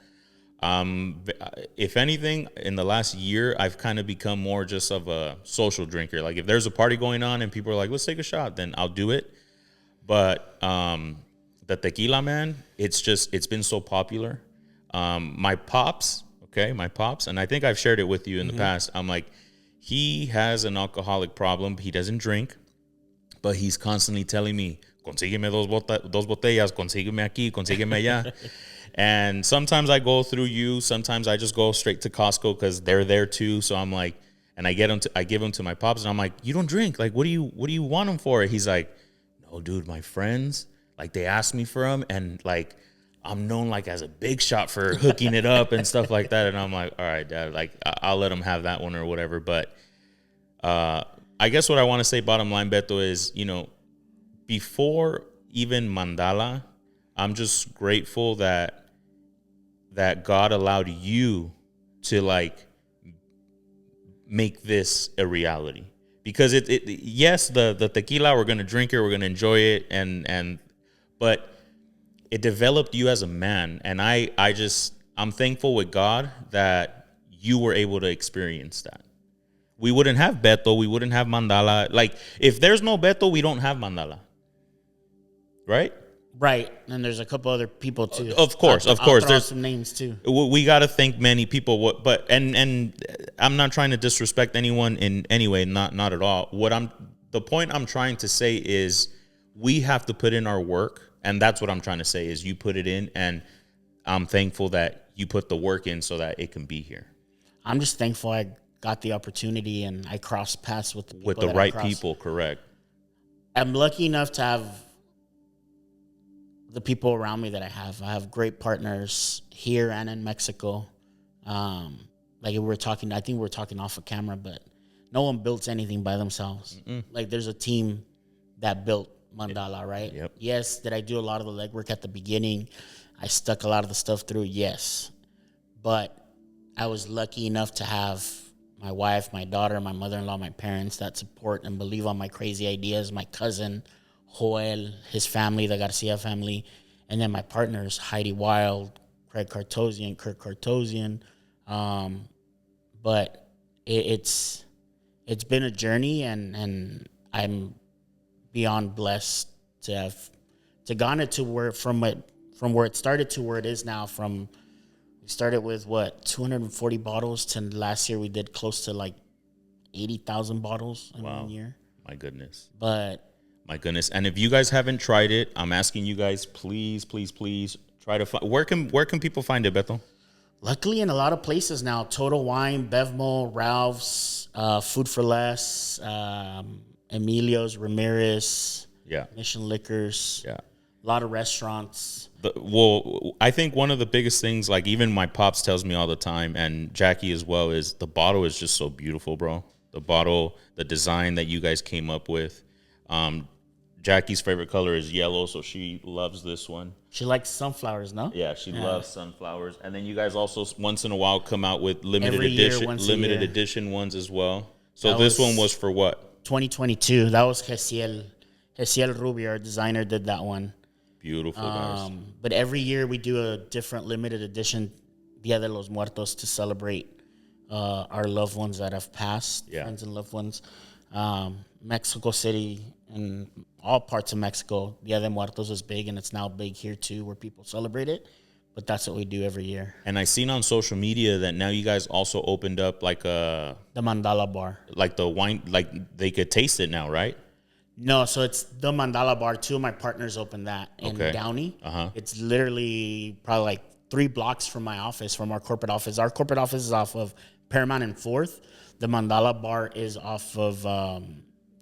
If anything, in the last year, I've kind of become more just of a social drinker. Like, if there's a party going on and people are like, let's take a shot, then I'll do it. But the tequila, man, it's been so popular. My pops, and I think I've shared it with you in the past. I'm like, he has an alcoholic problem. He doesn't drink, but he's constantly telling me, consígueme dos botellas, consígueme aquí, consígueme allá. And sometimes I go through you. Sometimes I just go straight to Costco because they're there too. So I'm like, and I give them to my pops, and I'm like, you don't drink. Like, what do you want them for? He's like, no, dude, my friends, like, they asked me for them, and, like, I'm known, like, as a big shot for hooking it up and stuff like that. And I'm like, all right, Dad, like, I'll let him have that one or whatever. But I guess what I want to say, bottom line, Beto, is, you know, before even Mandala, I'm just grateful that God allowed you to, like, make this a reality. Because yes, the tequila, we're going to drink it, we're going to enjoy it, but it developed you as a man. And I'm thankful with God that you were able to experience that. We wouldn't have Beto, we wouldn't have Mandala. Like, if there's no Beto, we don't have Mandala. Right? Right, and there's a couple other people too. Of course. There's some names too. We got to thank many people. But I'm not trying to disrespect anyone in any way. Not at all. The point I'm trying to say is we have to put in our work, and that's what I'm trying to say is you put it in, and I'm thankful that you put the work in so that it can be here. I'm just thankful I got the opportunity and I crossed paths with the right people. Correct. I'm lucky enough to have the people around me that I have. I have great partners here and in Mexico. Like, we were talking, I think we were talking off of camera, but no one builds anything by themselves. Like, there's a team that built Mandala, right? Yep. Yes. Did I do a lot of the legwork at the beginning? I stuck a lot of the stuff through. Yes. But I was lucky enough to have my wife, my daughter, my mother-in-law, my parents that support and believe on my crazy ideas, my cousin, Joel, his family, the Garcia family, and then my partners, Heidi Wild, Craig Cartosian, Kirk Cartosian. But it's been a journey, and I'm beyond blessed to have gone it to where from where it started to where it is now. We started with 240 bottles to last year we did close to like 80,000 bottles in 1 year. My goodness. But My goodness. And if you guys haven't tried it, I'm asking you guys, please, please, please try to find. Where can people find it, Beto? Luckily, in a lot of places now, Total Wine, Bevmo, Ralph's, Food for Less, Emilio's, Ramirez, Yeah. Mission Liquors, Yeah. a lot of restaurants. Well, I think one of the biggest things, like even my pops tells me all the time, and Jackie as well, is the bottle is just so beautiful, bro. The bottle, the design that you guys came up with. Jackie's favorite color is yellow, so she loves this one. She likes sunflowers, no? Yeah, she loves sunflowers. And then you guys also once in a while come out with limited Every year, edition, once a limited year. edition ones as well. So That this was- one was for what? 2022. That was Hesiel Rubio, our designer, did that one. Beautiful, guys. But every year we do a different limited edition Dia de los Muertos to celebrate our loved ones that have passed, Yeah. friends and loved ones. Mexico City and all parts of Mexico, Dia de Muertos is big, and it's now big here too, where people celebrate it. But that's what we do every year. And I seen on social media that now you guys also opened up like The Mandala Bar. the wine, like they could taste it now, right? No, so it's the Mandala Bar. Two of my partners opened that in Okay. Downey. Uh-huh. It's literally probably like 3 blocks from my office, from our corporate office. Our corporate office is off of Paramount and 4th. The Mandala Bar is off of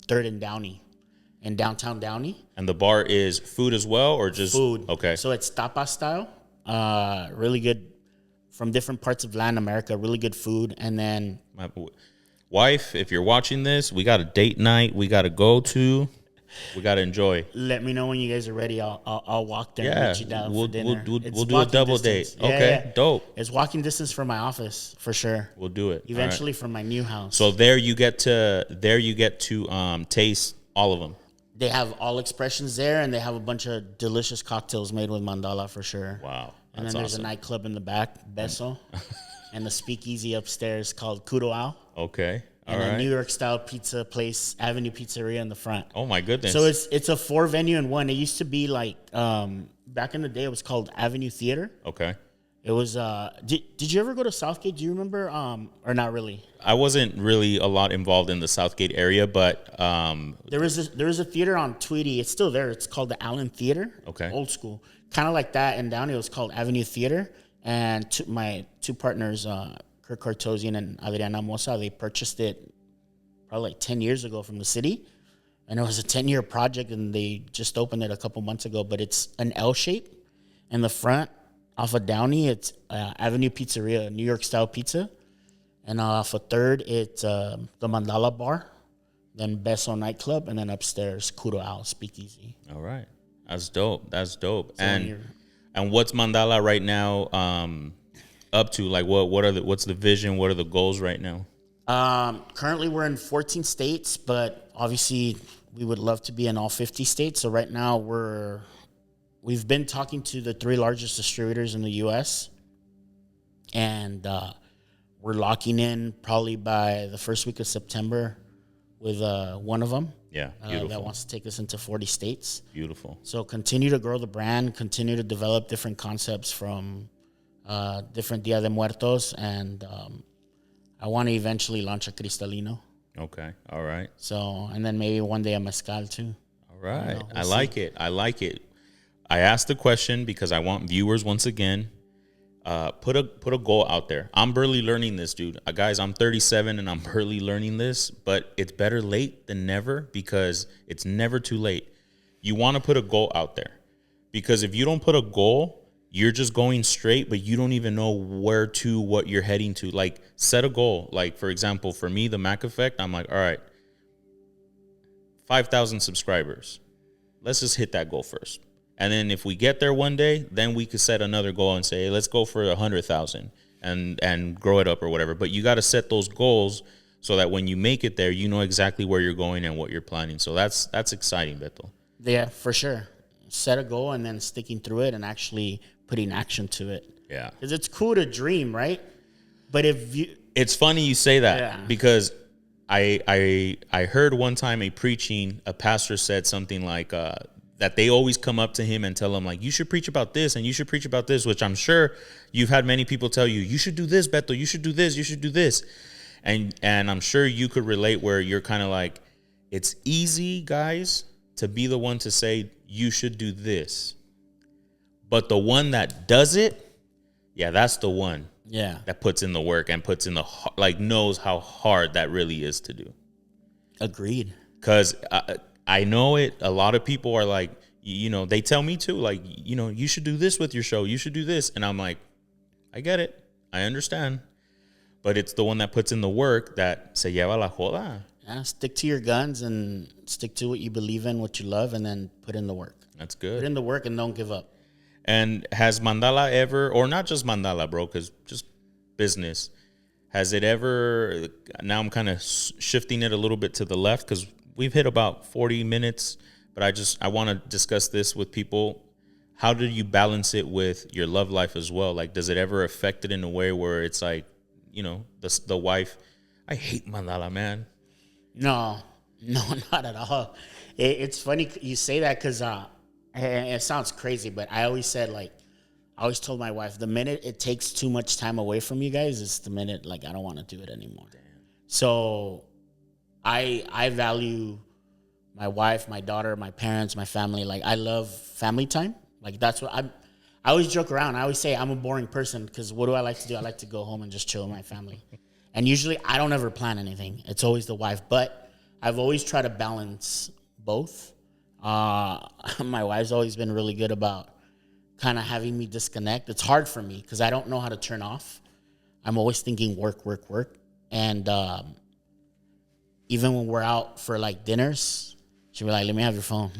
3rd and Downey, in downtown Downey. And the bar is food as well, or just Food. Okay. So it's tapa style. Really good from different parts of Latin America. Really good food. And then My wife, if you're watching this, we got a date night. We got to go to. We got to enjoy. let me know when you guys are ready. I'll walk there and Yeah, meet you down we'll for dinner. do It's we'll do a walking double distance. date. Okay, dope. It's walking distance from my office for sure. We'll do it Eventually All right. from my new house. So there you get to taste all of them. They have all expressions there, and they have a bunch of delicious cocktails made with mandala for sure. Wow, And that's then there's awesome. a nightclub in the back, Beso, and the speakeasy upstairs called Kuroao, Okay, all and a right. New York style pizza place, Avenue Pizzeria in the front. Oh my goodness. So it's a 4 venue in one. It used to be like back in the day, it was called Avenue Theater. okay. It was did you ever go to Southgate? Do you remember or not really? I wasn't really a lot involved in the Southgate area, but There was a theater on Tweedy. It's still there. It's called the Allen Theater. Okay. Old school. Kind of like that in Downey. It was called Avenue Theater. And my 2 partners, Kirk Cartosian and Adriana Mosa, they purchased it probably like 10 years ago from the city. And it was a 10-year project, and they just opened it a couple months ago. But it's an L shape in the front. Off of Downey, it's Avenue Pizzeria, New York style pizza. And off of 3rd, it's the Mandala Bar, then Beso nightclub, and then upstairs, Kuroao Speakeasy. all right. That's dope. That's dope. when you're- And what's Mandala right now up to? Like what's the vision? What are the goals right now? Currently, we're in 14 states, but obviously, we would love to be in all 50 states. So right now, we've been talking to the 3 largest distributors in the U.S., and we're locking in probably by the first week of September with one of them. Yeah, That beautiful. wants to take us into 40 states. Beautiful. So continue to grow the brand, continue to develop different concepts from different Dia de Muertos, and I want to eventually launch a Cristalino. Okay. All right. So, and then maybe one day a Mezcal too. All right. We'll I like it. I like it. I asked the question because I want viewers once again. Put a goal out there. I'm barely learning this, dude. Guys, I'm 37 and I'm barely learning this, but it's better late than never because it's never too late. You want to put a goal out there because if you don't put a goal, you're just going straight, but you don't even know what you're heading to. Like, set a goal. Like, for example, for me, the Mac Effect, I'm like, all right, 5,000 subscribers. Let's just hit that goal first. And then if we get there one day, then we could set another goal and say, hey, let's go for 100,000 and grow it up or whatever. But you got to set those goals so that when you make it there, you know exactly where you're going and what you're planning. So that's exciting, Beto. Yeah, for sure. Set a goal and then sticking through it and actually putting action to it. Yeah. Because it's cool to dream, right? But if you, It's funny you say that Yeah. because I heard one time a pastor said something like that they always come up to him and tell him like, you should preach about this and you should preach about this, which I'm sure you've had many people tell you, you should do this, Beto, you should do this, you should do this. And I'm sure you could relate where you're kind of like, it's easy, guys, to be the one to say you should do this. But the one that does it, yeah, that's the one. Yeah. That puts in the work and puts in the, like, knows how hard that really is to do. Agreed. Because I know it. A lot of people are like, you know, they tell me too, like, you know, you should do this with your show. You should do this. And I'm like, I get it. I understand. But it's the one that puts in the work that se lleva la joda. Yeah, stick to your guns and stick to what you believe in, what you love, and then put in the work. That's good. Put in the work and don't give up. And has Mandala ever, or not just Mandala, bro, because just business, has it ever, now I'm kind of shifting it a little bit to the left because we've hit about 40 minutes, but I want to discuss this with people. How do you balance it with your love life as well? Like, does it ever affect it in a way where it's like, you know, the wife, I hate Mandala, man. No, not at all. It's funny you say that because it sounds crazy, but I always said, like, I always told my wife, the minute it takes too much time away from you guys is the minute, like, I don't want to do it anymore. Damn. So I value my wife, my daughter, my parents, my family. Like, I love family time. Like, that's what I always joke around. I always say I'm a boring person because what do I like to do? I like to go home and just chill with my family. And usually I don't ever plan anything. It's always the wife. But I've always tried to balance both. My wife's always been really good about kind of having me disconnect. It's hard for me because I don't know how to turn off. I'm always thinking work, work, work. And even when we're out for, like, dinners, she'll be like, let me have your phone.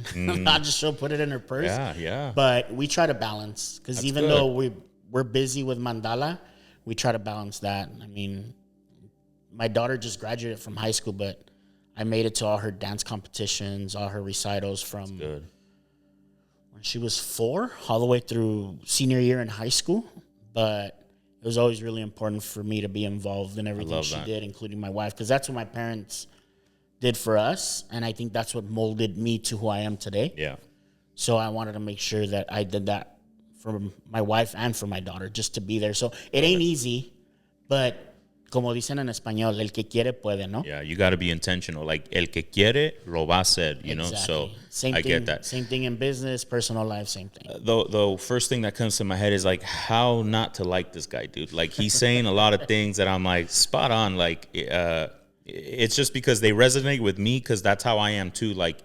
I'll just put it in her purse. Yeah. But we try to balance because even though we're busy with Mandala, we try to balance that. I mean, my daughter just graduated from high school, but I made it to all her dance competitions, all her recitals from when she was 4 all the way through senior year in high school. But it was always really important for me to be involved in everything she did, including my wife, because that's what my parents did for us. And I think that's what molded me to who I am today. Yeah. So I wanted to make sure that I did that for my wife and for my daughter, just to be there. So it ain't easy, but como dicen en español, el que quiere puede, ¿no? Yeah, you got to be intentional. Like, el que quiere, lo va a hacer, you know? So same I thing, get that. Same thing in business, personal life, same thing. The first thing that comes to my head is, like, how not to like this guy, dude. Like, he's saying a lot of things that I'm like, spot on. Like, it's just because they resonate with me because that's how I am too. Like,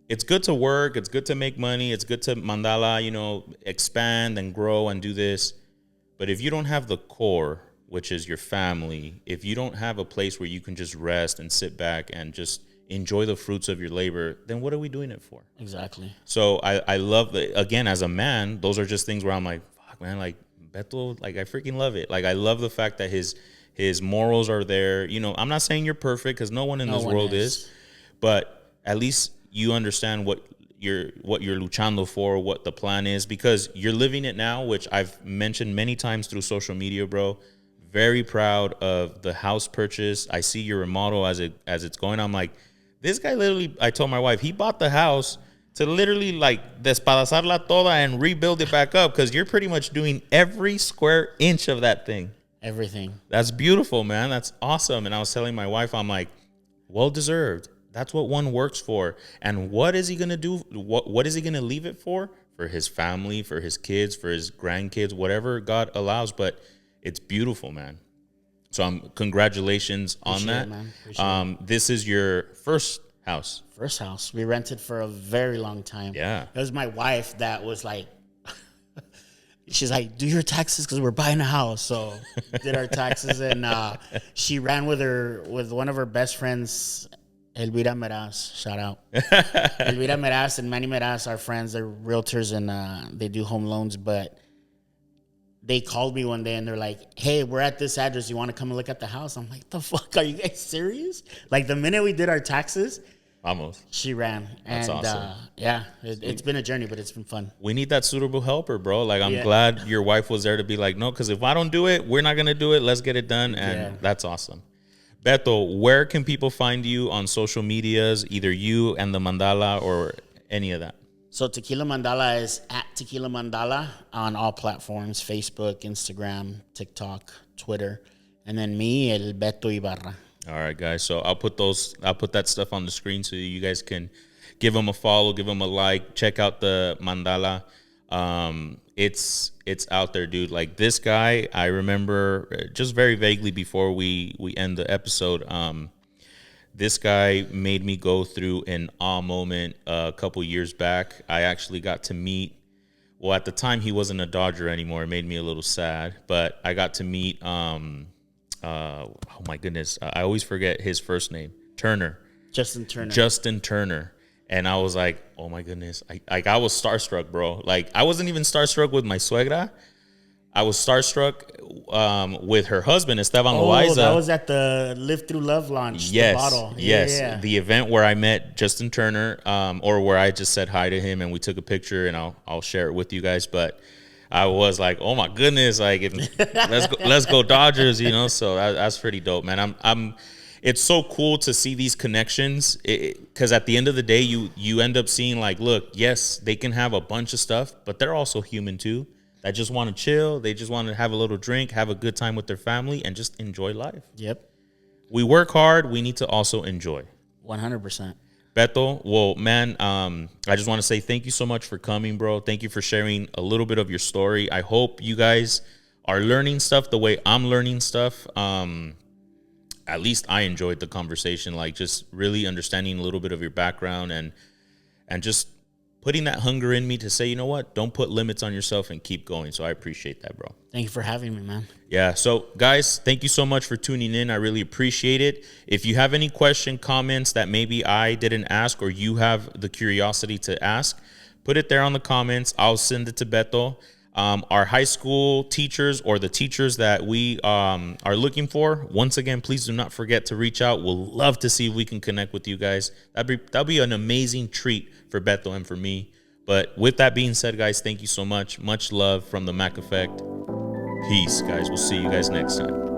it's good to work. It's good to make money. It's good to Mandala, you know, expand and grow and do this. But if you don't have the core, which is your family, if you don't have a place where you can just rest and sit back and just enjoy the fruits of your labor, then what are we doing it for? Exactly. So I love that. Again, as a man, those are just things where I'm like, fuck, man, like, Beto, like, I freaking love it. Like, I love the fact that his morals are there. You know, I'm not saying you're perfect because no one in this world is, but at least you understand what you're luchando for, what the plan is, because you're living it now, which I've mentioned many times through social media, bro. Very proud of the house purchase. I see your remodel as it's going. I'm like, this guy literally, I told my wife, he bought the house to literally, like, despedazarla toda and rebuild it back up because you're pretty much doing every square inch of that thing. Everything. That's beautiful, man. That's awesome. And I was telling my wife, I'm like, well deserved. That's what one works for. And what is he going to do? What is he going to leave it for? For his family, for his kids, for his grandkids, whatever God allows. But it's beautiful, man. So congratulations on that. Man. This is your first house. First house. We rented for a very long time. Yeah. It was my wife that was like, she's like, do your taxes because we're buying a house. So did our taxes, and she ran with one of her best friends, Elvira Meraz. Shout out. Elvira Meraz and Manny Meraz are friends. They're realtors and they do home loans, but they called me one day and they're like, hey, we're at this address. You want to come and look at the house? I'm like, the fuck? Are you guys serious? Like, the minute we did our taxes, she ran. That's awesome. Yeah, it's been a journey, but it's been fun. We need that suitable helper, bro. Like, I'm glad your wife was there to be like, no, because if I don't do it, we're not going to do it. Let's get it done. And that's awesome. Beto, where can people find you on social medias, either you and the Mandala or any of that? So Tequila Mandala is at Tequila Mandala on all platforms, Facebook, Instagram, TikTok, Twitter. And then me, El Beto Ibarra. All right, guys. So I'll put that stuff on the screen so you guys can give him a follow, give him a like, check out the Mandala. It's out there, dude. Like this guy, I remember just very vaguely before we end the episode. This guy made me go through an awe moment a couple years back. I actually got to meet. Well, at the time, he wasn't a Dodger anymore. It made me a little sad, but I got to meet. Oh my goodness, I always forget his first name. Turner. Justin Turner. Justin Turner. And I was like, oh my goodness. I was starstruck, bro. Like, I wasn't even starstruck with my suegra. I was starstruck with her husband, Esteban Loaiza. That was at the Live Through Love launch. Yes, the bottle. yes. Yeah. The event where I met Justin Turner, or where I just said hi to him and we took a picture, and I'll share it with you guys. But I was like, oh my goodness, like let's go Dodgers, you know. So that's pretty dope, man. It's so cool to see these connections, because at the end of the day, you end up seeing like, look, yes, they can have a bunch of stuff, but they're also human too. That just want to chill. They just want to have a little drink, have a good time with their family, and just enjoy life. Yep. We work hard. We need to also enjoy. 100%. Beto, well, man, I just want to say thank you so much for coming, bro. Thank you for sharing a little bit of your story. I hope you guys are learning stuff the way I'm learning stuff. At least I enjoyed the conversation, like just really understanding a little bit of your background and just putting that hunger in me to say, you know what, don't put limits on yourself and keep going. So I appreciate that, bro. Thank you for having me, man. Yeah. So guys, thank you so much for tuning in. I really appreciate it. If you have any question, comments that maybe I didn't ask, or you have the curiosity to ask, put it there on the comments. I'll send it to Beto. Our high school teachers, or the teachers that we are looking for, once again, please do not forget to reach out. We'll love to see if we can connect with you guys. That'd be an amazing treat for Beto and for me. But with that being said, guys, thank you so much. Much love from the Mac Effect. Peace, guys. We'll see you guys next time.